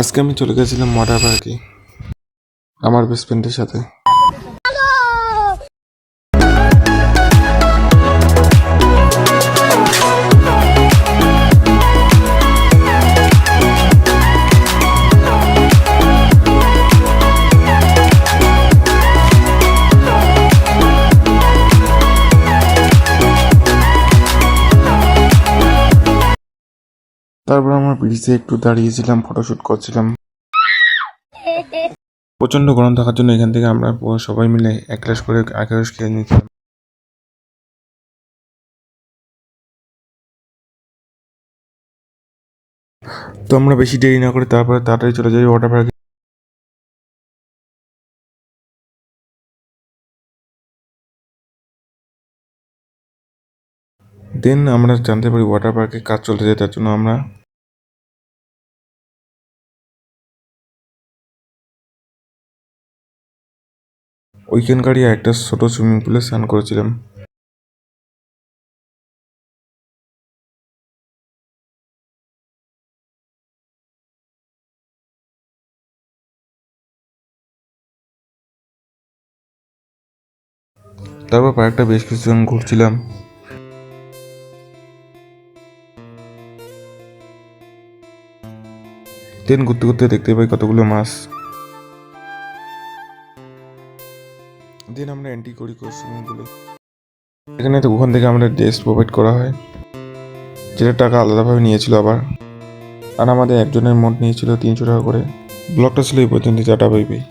আজকে আমি চলে গেছিলাম ওয়াটার পার্কে আমার বেস্ট ফ্রেন্ডের সাথে। তারপর আমরা ব্রিজে একটু দাঁড়িয়েছিলাম, ফটোশুট করছিলাম। প্রচন্ড গরম থাকার জন্য এখান থেকে আমরা সবাই মিলে এক গ্লাস করে আখের রস খেয়ে নিয়েছিলাম। তো আমরা বেশি দেরি না করে তারপরে তাড়াতাড়ি চলে যাই ওয়াটার পার্কে। দেন আমরা জানতে পারি ওয়াটার পার্কে কাজ চলতে যায়, তার জন্য আমরা ওইখানকারই একটা ছোট সুইমিং পুলে স্নান করেছিলাম। তারপর পার্কটা বেশ কিছুজন ঘুরছিলাম। দেন ঘুরতে ঘুরতে দেখতে পাই কতগুলো মাছ। দেন আমরা এন্ট্রি করি সুইমিং পুলে। এখানে তো ওখান থেকে আমাদের ড্রেস প্রোভাইড করা হয়, যেটা টাকা আলাদাভাবে নিয়েছিল আবার। আর আমাদের একজনের মোট নিয়েছিল 300 টাকা করে। ব্লগটা ছিল এই পর্যন্ত। Tata bye bye.